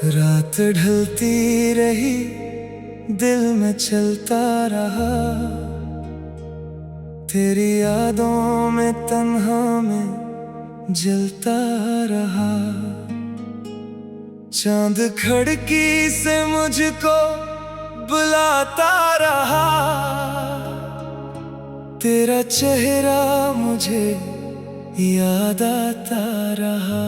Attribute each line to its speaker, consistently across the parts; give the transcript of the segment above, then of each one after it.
Speaker 1: रात ढलती रही, दिल में चलता रहा, तेरी यादों में तन्हा में जलता रहा। चांद खिड़की से मुझको बुलाता रहा, तेरा चेहरा मुझे याद आता रहा।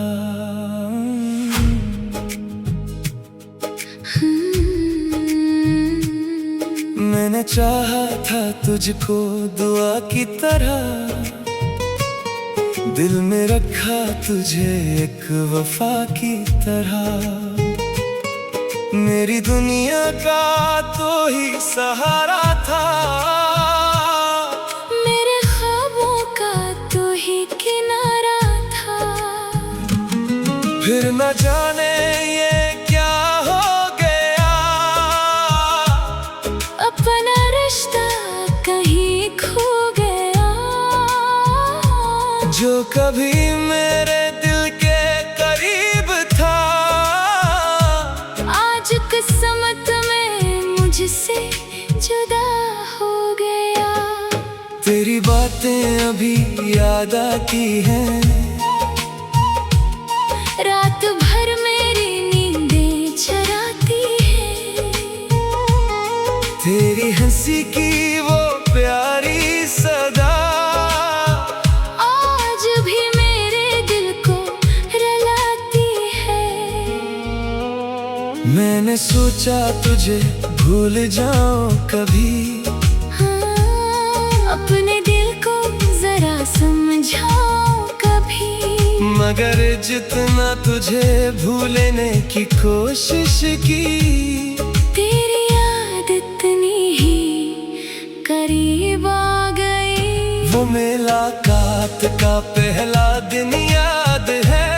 Speaker 1: मैंने चाहा था तुझको दुआ की तरह, दिल में रखा तुझे एक वफा की तरह। मेरी दुनिया का तो ही सहारा था,
Speaker 2: मेरे ख्वाबों का तो ही किनारा था।
Speaker 1: फिर न जाने ये क्या हो गया,
Speaker 2: अपना रिश्ता कहीं खो गया।
Speaker 1: जो कभी मेरे दिल के करीब था,
Speaker 2: आज किस्मत में मुझसे जुदा हो गया।
Speaker 1: तेरी बातें अभी याद आती हैं,
Speaker 2: रात भर मेरी नींदें चराती है।
Speaker 1: तेरी हंसी की वो प्यारी सदा
Speaker 2: आज भी मेरे दिल को रुलाती है।
Speaker 1: मैंने सोचा तुझे भूल जाऊं कभी,
Speaker 2: हाँ, अपने दिल को जरा समझाओ कभी।
Speaker 1: मगर जितना तुझे भूलने की कोशिश की,
Speaker 2: तेरी याद इतनी ही करीब आ गई।
Speaker 1: वो मुलाकात का पहला दिन याद है,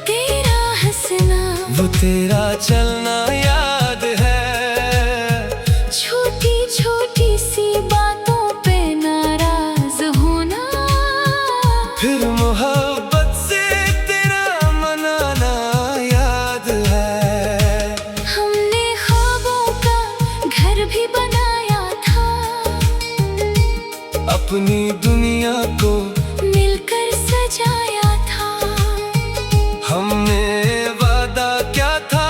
Speaker 2: तेरा हंसना
Speaker 1: वो तेरा चलना याद है।
Speaker 2: छोटी छोटी सी बातों पे नाराज होना,
Speaker 1: फिर मोहब्बत से तेरा मनाना याद है।
Speaker 2: हमने ख्वाबों का घर भी बनाया था,
Speaker 1: अपनी दुनिया को
Speaker 2: मिलकर सजाया था।
Speaker 1: हमने वादा क्या था,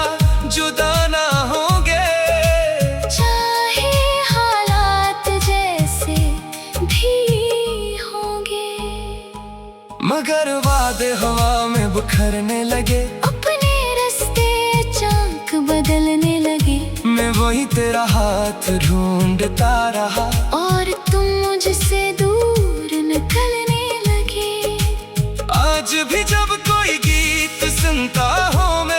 Speaker 1: जुदा ना होंगे,
Speaker 2: चाहे हालात जैसे भी होंगे।
Speaker 1: मगर वादे हवा में बिखरने लगे,
Speaker 2: अपने रास्ते चाक बदलने लगे।
Speaker 1: मैं वही तेरा हाथ ढूंढता रहा,
Speaker 2: और तुम मुझसे दूर निकलने लगे।
Speaker 1: आज भी जब कोई गीत सुनता हूँ मैं,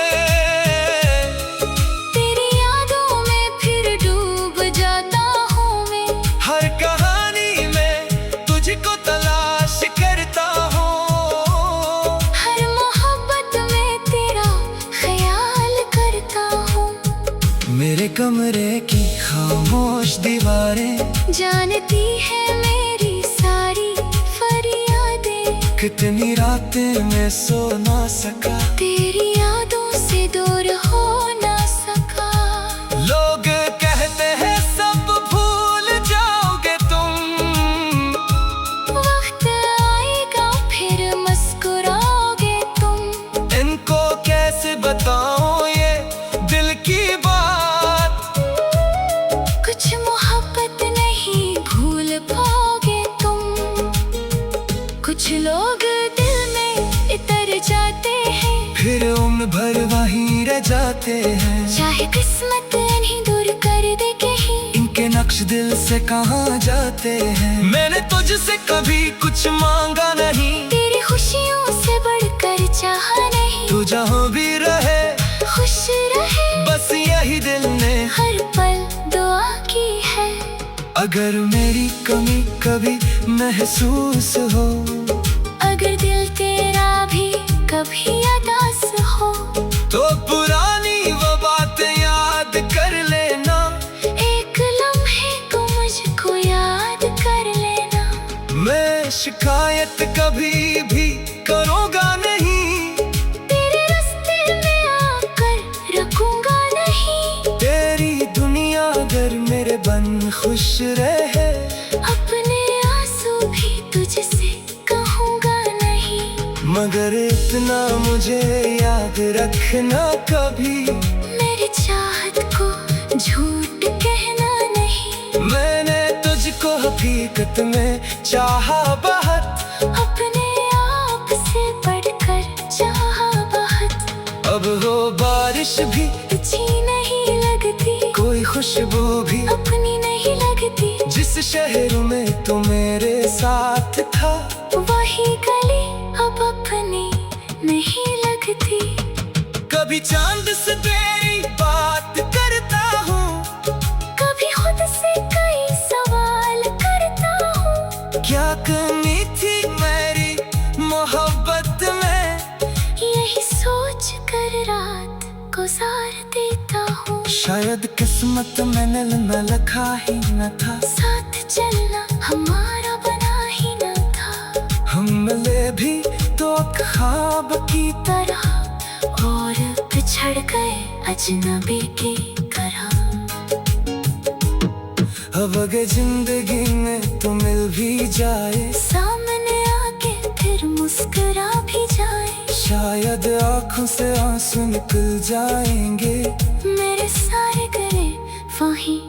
Speaker 2: तेरी यादों में फिर डूब जाता हूँ मैं।
Speaker 1: हर कहानी में तुझको तलाश करता हूँ,
Speaker 2: हर मोहब्बत में तेरा ख्याल करता हूँ।
Speaker 1: मेरे कमरे की खामोश दीवारें
Speaker 2: जानती है मेरी सारी फरियादें,
Speaker 1: कितनी रातें मैं सो ना सका,
Speaker 2: तेरी यादों से दूर हो ना सका।
Speaker 1: लोग कहते हैं सब भूल जाओगे तुम,
Speaker 2: वक्त आएगा फिर मुस्कुराओगे तुम।
Speaker 1: इनको कैसे बताऊं ये दिल की बात,
Speaker 2: कुछ मोहब्बत नहीं भूल पाओगे तुम। कुछ लोग दिल में इतर जाते हैं,
Speaker 1: फिर उम्र भर वहीं रह जाते हैं।
Speaker 2: चाहे किस्मत इन्हीं दूर कर दे कहीं,
Speaker 1: इनके नक्श दिल से कहाँ जाते हैं। मैंने तुझसे कभी कुछ मांगा नहीं,
Speaker 2: तेरी खुशियों से बढ़कर चाहा नहीं।
Speaker 1: तू जहाँ भी रहे
Speaker 2: खुश रहे,
Speaker 1: बस यही दिल ने
Speaker 2: हर पल दुआ की है।
Speaker 1: अगर मेरी कमी कभी महसूस हो,
Speaker 2: अगर दिल तेरा भी कभी उदास हो,
Speaker 1: तो पुरानी वो बातें याद कर लेना।
Speaker 2: एक लम्हे को
Speaker 1: शिकायत कभी भी करूँगा नहीं।
Speaker 2: तेरे रास्ते में आकर रुकूंगा नहीं।
Speaker 1: तेरी दुनिया अगर मेरे बन खुश रहे,
Speaker 2: अपने आंसू भी तुझसे कहूँगा नहीं।
Speaker 1: मगर इतना मुझे याद रखना कभी
Speaker 2: मेरी चाहत को झूठ कहना नहीं।
Speaker 1: मैंने तुझको हकीकत में चाहा बहुत,
Speaker 2: अपने आप से बढ़कर चाहा बहुत।
Speaker 1: अब हो बारिश भी
Speaker 2: अच्छी नहीं लगती,
Speaker 1: कोई खुशबू भी
Speaker 2: अपनी नहीं लगती।
Speaker 1: जिस शहर में तू मेरे साथ था,
Speaker 2: वही गली अब अपनी नहीं लगती।
Speaker 1: कभी चांद से तेरी बात करता हूँ,
Speaker 2: कभी खुद से कई सवाल करता हूँ।
Speaker 1: क्या कमी थी मेरी मोहब्बत में,
Speaker 2: यही सोच कर रात गुजार देता हूँ।
Speaker 1: शायद किस्मत में न लिखा ही न था,
Speaker 2: साथ चलना हमारा बना ही न था।
Speaker 1: हम मिले भी तो ख्वाब की
Speaker 2: तरह और बिछड़ गए अजनबी की तरह।
Speaker 1: अब अगर जिंदगी में तो मिल भी जाए,
Speaker 2: सामने आके फिर मुस्कुरा भी जाए।
Speaker 1: शायद आँखों से आंसू निकल जाएंगे,
Speaker 2: मेरे सारे गले वहीं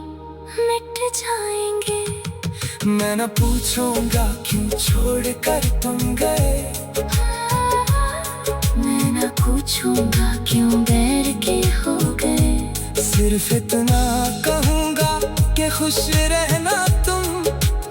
Speaker 2: मिट जाएंगे।
Speaker 1: मैं न पूछूंगा क्यों छोड़कर तुम गए,
Speaker 2: मैं न पूछूंगा क्यों बैर के हो गए।
Speaker 1: सिर्फ इतना कहूंगा कि खुश रहना तुम।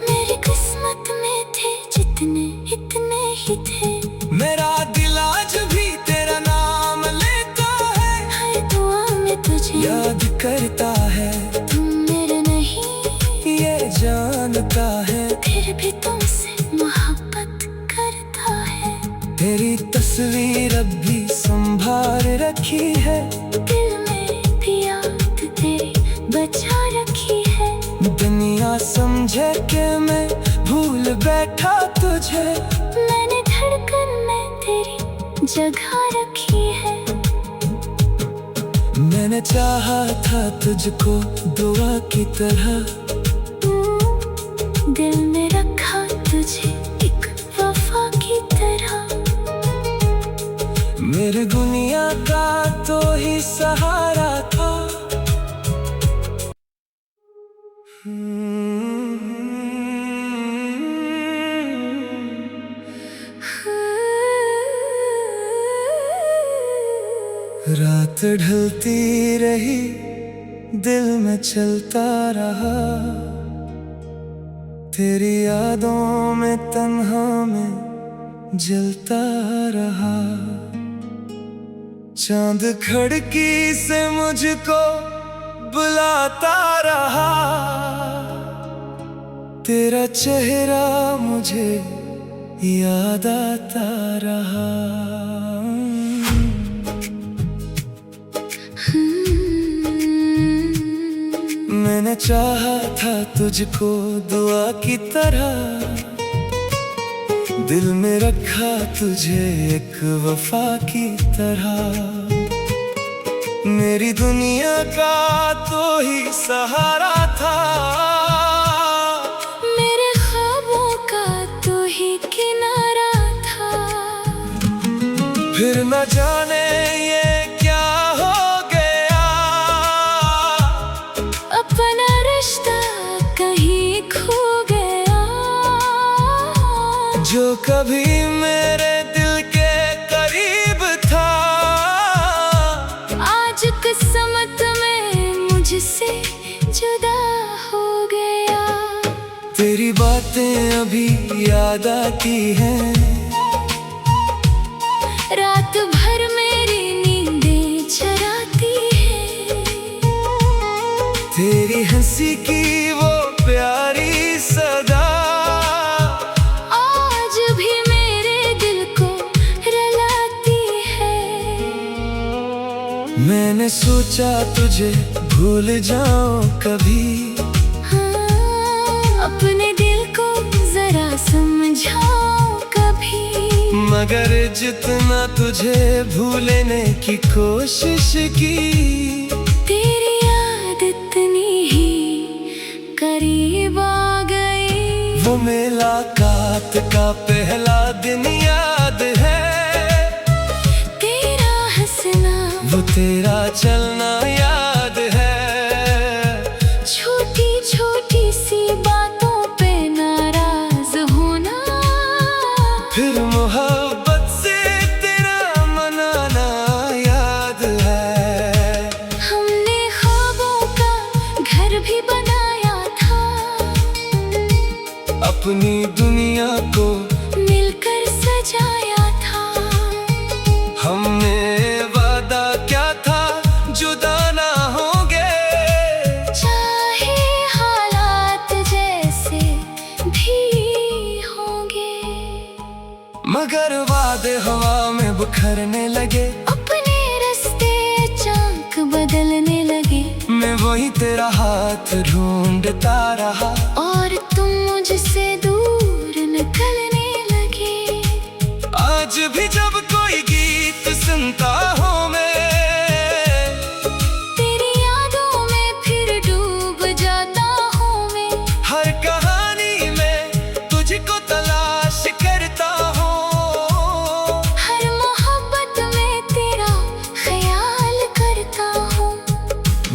Speaker 2: मेरी किस्मत में थे जितने इतने ही थे।
Speaker 1: मेरा दिल आज भी तेरा नाम लेता है,
Speaker 2: हर दुआ में तुझे
Speaker 1: याद करता है।
Speaker 2: तुम मेरे नहीं
Speaker 1: ये जानता है,
Speaker 2: फिर भी तुमसे मोहब्बत करता है।
Speaker 1: तेरी तस्वीर अब भी संभाल रखी है,
Speaker 2: दिल में भी याद तेरी बचा रखी है।
Speaker 1: दुनिया समझे कि मैं भूल बैठा तुझे,
Speaker 2: मैंने धड़कन में तेरी जगह रखी है।
Speaker 1: मैंने चाहा था तुझको दुआ की तरह,
Speaker 2: दिल में रखा तुझे एक वफा की तरह।
Speaker 1: मेरे दुनिया का तो ही सहारा था। रात ढलती रही, दिल में चलता रहा, तेरी यादों में तन्हा में जलता रहा। चांद खिड़की से मुझको बुलाता रहा, तेरा चेहरा मुझे याद आता रहा। मैंने चाहा था तुझको दुआ की तरह, दिल में रखा तुझे एक वफा की तरह। मेरी दुनिया का तो ही सहारा था,
Speaker 2: मेरे ख्वाबों का तो ही किनारा था।
Speaker 1: फिर न जाने ये क्या हो गया,
Speaker 2: अपना रिश्ता कहीं खो गया।
Speaker 1: जो कभी मेरे दिल के करीब था,
Speaker 2: आज किस्मत में मुझसे जुदा हो गया।
Speaker 1: तेरी बातें अभी याद आती हैं,
Speaker 2: रात भर मेरी नींदें चराती है।
Speaker 1: तेरी हंसी की वो प्यारी सदा
Speaker 2: आज भी मेरे दिल को रुलाती है।
Speaker 1: मैंने सोचा तुझे भूल जाऊं कभी,
Speaker 2: हाँ, अपने दिल को जरा समझा
Speaker 1: मगर जितना तुझे भूलने की कोशिश की,
Speaker 2: तेरी याद इतनी ही करीब आ गई।
Speaker 1: वो मुलाकात का पहला दिन याद है,
Speaker 2: तेरा हंसना
Speaker 1: वो तेरा चलना याद है।
Speaker 2: छोटी छोटी सी बातों पे नाराज होना,
Speaker 1: फिर मोहब्बत से तेरा मनाना याद है।
Speaker 2: हमने ख्वाबों का घर भी बनाया था,
Speaker 1: अपनी दुनिया को
Speaker 2: मिलकर सजाया था।
Speaker 1: हमने वादा क्या था, जुदा ना होंगे,
Speaker 2: चाहे हालात जैसे भी होंगे।
Speaker 1: मगर वादे हवा में बिखरने लगे,
Speaker 2: अपने रास्ते चाक बदलने लगे।
Speaker 1: मैं वही तेरा हाथ ढूंढता रहा,
Speaker 2: और तुम मुझसे दूर निकलने लगे।
Speaker 1: आज भी जब कोई गीत सुनता हूँ मैं,
Speaker 2: तेरी यादों में फिर डूब जाता हूँ मैं।
Speaker 1: हर कहानी में तुझको तलाश करता हूँ,
Speaker 2: हर मोहब्बत में तेरा ख्याल करता हूँ।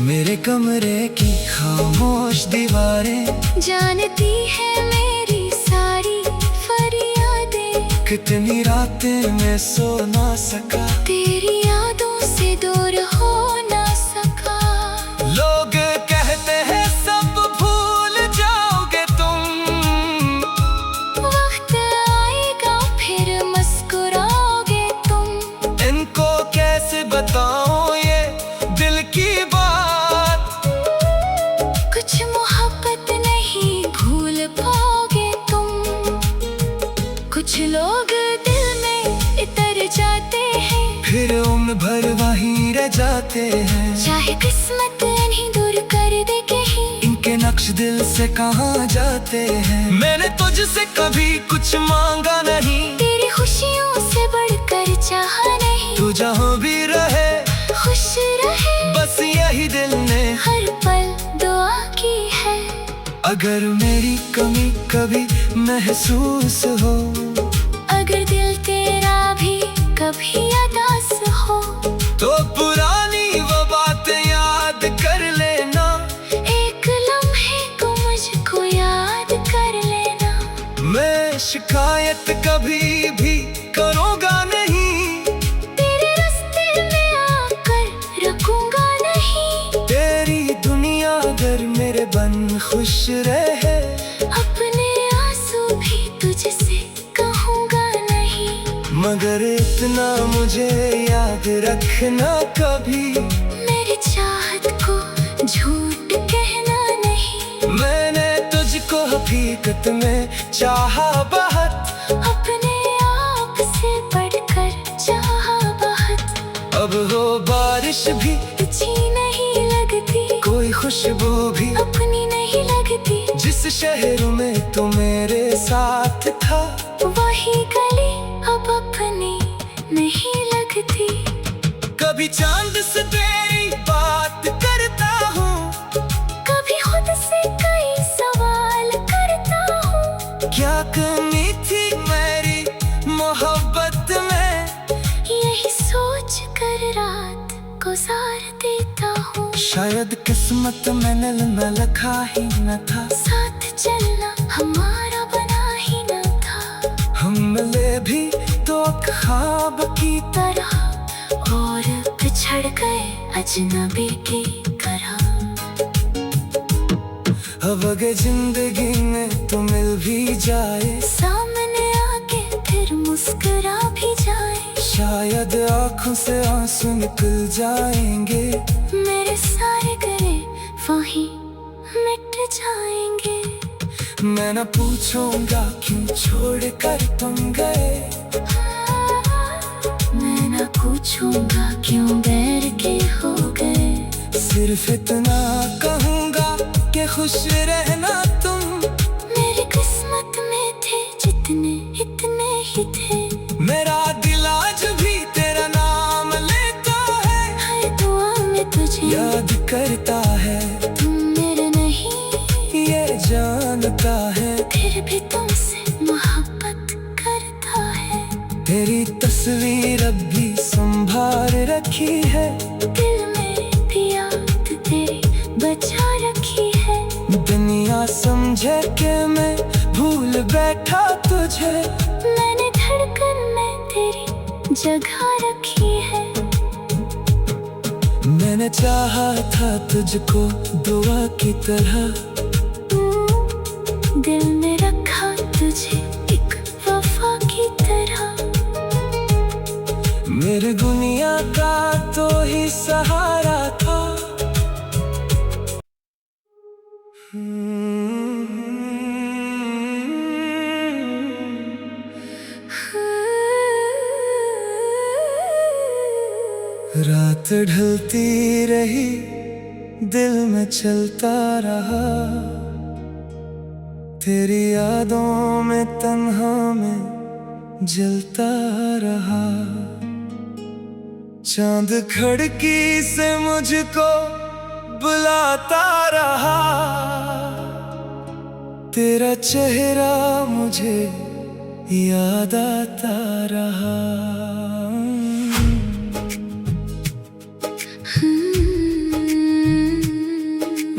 Speaker 1: मेरे कमरे की खामोश दीवारें
Speaker 2: जानती है मेरी सारी फरियादें।
Speaker 1: कितनी रातें मैं सो ना सका,
Speaker 2: तेरी यादों से दूर हो ना सका।
Speaker 1: लोग कहते हैं सब भूल जाओगे तुम,
Speaker 2: वक्त आएगा फिर मुस्कुराओगे तुम।
Speaker 1: इनको कैसे बताऊं ये दिल की बात,
Speaker 2: कुछ मोहब्बत नहीं भूल पाओगे तुम। कुछ लोग दिल में इतर जाते हैं,
Speaker 1: फिर उम्र भर वहीं रह जाते हैं।
Speaker 2: चाहे किस्मत इन्हीं दूर कर दे कहीं,
Speaker 1: इनके नक्श दिल से कहाँ जाते हैं। मैंने तुझसे कभी कुछ मांगा नहीं,
Speaker 2: तेरी खुशियों से बढ़कर चाहा नहीं।
Speaker 1: तू जहाँ भी रहे
Speaker 2: खुश रहे,
Speaker 1: बस यही दिल ने
Speaker 2: हर पल दुआ की है।
Speaker 1: अगर मेरी कमी कभी महसूस हो,
Speaker 2: अगर दिल तेरा भी कभी उदास हो,
Speaker 1: तो पुरानी वो बातें याद कर लेना।
Speaker 2: एक लम्हे को मुझको याद कर लेना।
Speaker 1: मैं शिकायत कभी भी करूँगा नहीं,
Speaker 2: तेरे रास्ते में आकर रुकूंगा नहीं।
Speaker 1: तेरी दुनिया अगर मेरे बन खुश रहे,
Speaker 2: अपने आंसू भी तुझसे कहूँगा नहीं।
Speaker 1: मगर इतना मुझे याद रखना कभी,
Speaker 2: मेरी चाहत को झूठ कहना नहीं।
Speaker 1: मैंने तुझको हकीकत में चाहा बहुत,
Speaker 2: अपने आप से बढ़कर चाहा बहुत।
Speaker 1: अब हो बारिश भी
Speaker 2: अच्छी नहीं लगती,
Speaker 1: कोई खुशबू भी
Speaker 2: अपनी नहीं लगती।
Speaker 1: जिस शहर में तू मेरे साथ था,
Speaker 2: वही गली अब अपनी नहीं लगती।
Speaker 1: कभी चांद से तेरी बात करता हूँ,
Speaker 2: कभी खुद से कई सवाल करता हूँ।
Speaker 1: क्या कमी थी मेरी मोहब्बत में,
Speaker 2: यही सोच कर रात गुजार देता हूँ।
Speaker 1: शायद किस्मत मैंने न लिखा ही न था,
Speaker 2: साथ चलना हमारा बना ही न था।
Speaker 1: हम मिले भी तो ख्वाब की
Speaker 2: तरह और बिछड़ गए अजनबी की तरह।
Speaker 1: अब अगर जिंदगी में तो मिल भी जाए,
Speaker 2: सामने आके फिर मुस्कुरा भी जाए।
Speaker 1: शायद आँखों से आंसू निकल जाएंगे,
Speaker 2: मेरे सारे गले वहीं मिट जाएंगे।
Speaker 1: मैं न पूछूंगा क्यों छोड़ कर तुम गए,
Speaker 2: मैं न पूछूंगा क्यों बैर के हो गए।
Speaker 1: सिर्फ इतना कहूँगा कि खुश रहना तुम।
Speaker 2: मेरी किस्मत में थे जितने इतने ही थे।
Speaker 1: मेरा तेरी तस्वीर अब भी संभाल रखी है,
Speaker 2: दिल में भी याद तेरी बचा रखी है।
Speaker 1: दुनिया समझे कि मैं भूल बैठा तुझे,
Speaker 2: मैंने धड़कन में तेरी जगह रखी है।
Speaker 1: मैंने चाहा था तुझको दुआ की तरह,
Speaker 2: दिल में रखा तुझे एक वफा की तरह।
Speaker 1: मेरे दुनिया का तो ही सहारा था। रात ढलती रही, दिल में चलता रहा, तेरी यादों में तन्हा में जलता रहा। चांद खिड़की से मुझको बुलाता रहा, तेरा चेहरा मुझे याद आता रहा।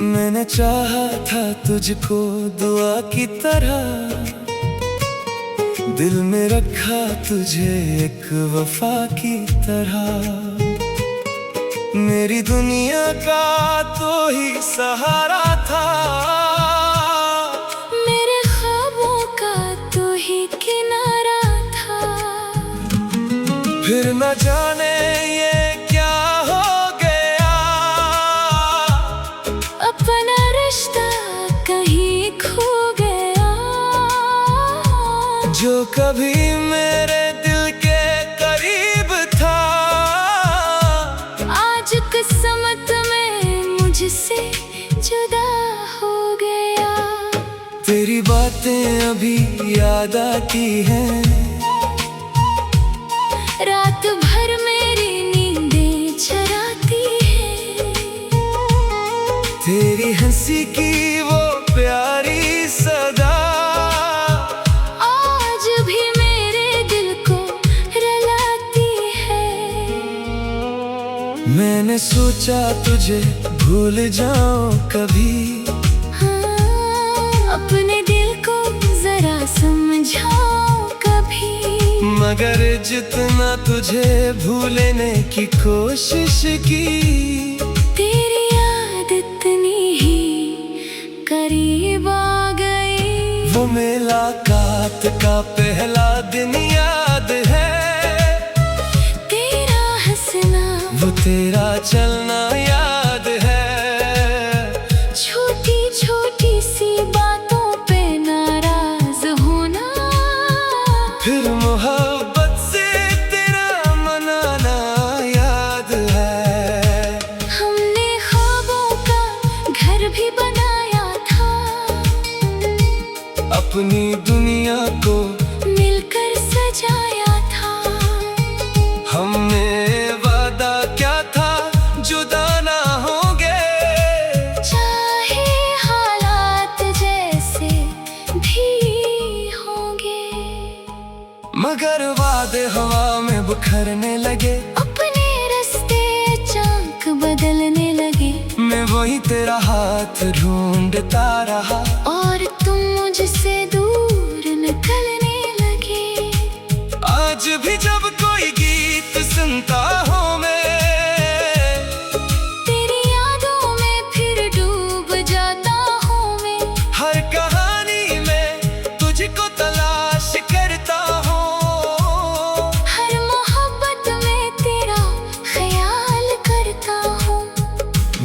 Speaker 1: मैंने चाहा था तुझको दुआ की तरह, दिल में रखा तुझे एक वफा की तरह। मेरी दुनिया का तो ही सहारा था,
Speaker 2: मेरे ख्वाबों का तो ही किनारा था।
Speaker 1: फिर न जाने ये क्या हो गया,
Speaker 2: अपना रिश्ता कहीं खो गया।
Speaker 1: जो कभी मेरे दिल के करीब था,
Speaker 2: आज किस्मत में मुझसे जुदा हो गया।
Speaker 1: तेरी बातें अभी याद आती हैं,
Speaker 2: रात भर मेरी नींदें चराती है।
Speaker 1: तेरी हंसी की वो प्यारी सदा,
Speaker 2: आज भी मेरे दिल को रुलाती है।
Speaker 1: मैंने सोचा तुझे भूल जाऊं कभी,
Speaker 2: हाँ, अपने दिल को जरा समझाओ कभी।
Speaker 1: मगर जितना तुझे भूलने की कोशिश की,
Speaker 2: तेरी याद इतनी ही करीब आ गई।
Speaker 1: वो मुलाकात का पहला दिन याद है,
Speaker 2: तेरा हंसना
Speaker 1: वो तेरा चलना याद है।
Speaker 2: छोटी छोटी सी बातों पे नाराज होना,
Speaker 1: फिर मोहब्बत से तेरा मनाना याद है।
Speaker 2: हमने ख्वाबों का घर भी बनाया था,
Speaker 1: अपनी दुनिया को
Speaker 2: मिलकर सजाया था।
Speaker 1: हमने वादा क्या था, जुदा ना होंगे,
Speaker 2: चाहे हालात जैसे भी होंगे।
Speaker 1: मगर वादे हवा में बिखरने लगे,
Speaker 2: अपने रास्ते चाक बदलने लगे।
Speaker 1: मैं वही तेरा हाथ ढूंढता रहा,
Speaker 2: और तुम मुझसे दूर निकलने लगे।
Speaker 1: आज भी जब कोई गीत सुनता हूँ मैं,
Speaker 2: तेरी यादों में फिर डूब जाता हूँ मैं।
Speaker 1: हर कहानी में तुझको तलाश करता हूँ,
Speaker 2: हर मोहब्बत में तेरा ख्याल करता हूँ।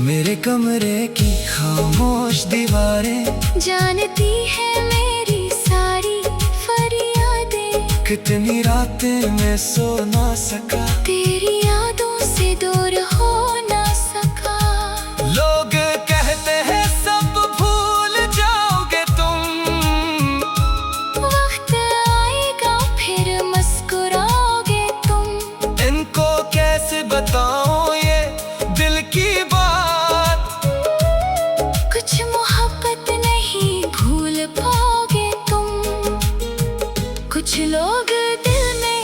Speaker 1: मेरे कमरे की खामोश दीवारें
Speaker 2: जानती है मेरी सारी फरियादें।
Speaker 1: कितनी रातें मैं सो ना सका,
Speaker 2: तेरी यादों से दूर हो ना सका।
Speaker 1: लोग कहते हैं सब भूल जाओगे तुम,
Speaker 2: वक्त आएगा फिर मुस्कुराओगे तुम।
Speaker 1: इनको कैसे बताऊं ये दिल की बात,
Speaker 2: कुछ मोहब्बत नहीं भूल पाओगे तुम। कुछ लोग दिल में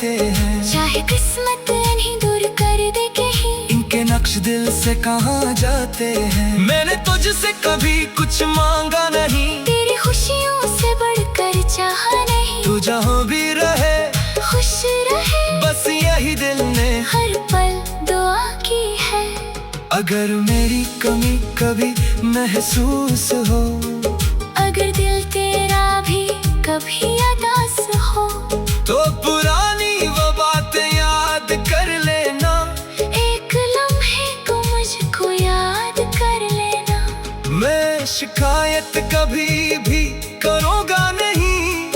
Speaker 1: जाते हैं।
Speaker 2: चाहे किस्मत इन्हीं दूर कर दे कहीं,
Speaker 1: इनके नक्श दिल से कहाँ जाते हैं। मैंने तुझसे कभी कुछ मांगा नहीं,
Speaker 2: तेरी खुशियों से बढ़कर चाहा नहीं।
Speaker 1: तू जहाँ भी रहे
Speaker 2: खुश रहे,
Speaker 1: बस यही दिल ने
Speaker 2: हर पल दुआ की है।
Speaker 1: अगर मेरी कमी कभी महसूस हो,
Speaker 2: अगर दिल तेरा भी कभी उदास हो,
Speaker 1: तो पुरानी वो बातें याद कर लेना।
Speaker 2: एक लम्हे को मुझको याद कर लेना।
Speaker 1: मैं शिकायत कभी भी करूँगा नहीं,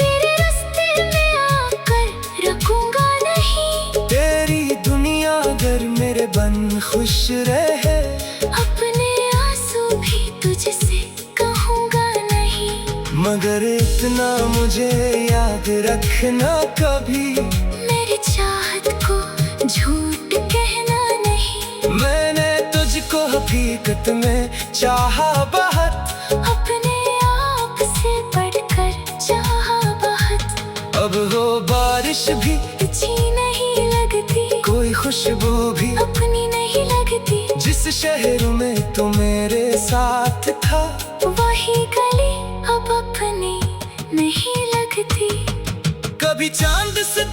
Speaker 2: तेरे रास्ते में आकर रुकूंगा नहीं।
Speaker 1: तेरी दुनिया अगर मेरे बन खुश रहे,
Speaker 2: अपने आंसू भी तुझसे कहूंगा नहीं।
Speaker 1: मगर इतना मुझे याद रखना कभी,
Speaker 2: मेरी चाहत को झूठ कहना नहीं।
Speaker 1: मैंने तुझको हकीकत में चाहा बहुत,
Speaker 2: अपने आप से बढ़कर चाहा बहुत।
Speaker 1: अब वो बारिश भी
Speaker 2: अच्छी नहीं लगती,
Speaker 1: कोई खुशबू भी
Speaker 2: अपनी नहीं लगती।
Speaker 1: जिस शहर में तू मेरे साथ था,
Speaker 2: वही गली अब अपनी नहीं लगती।
Speaker 1: कभी चांद से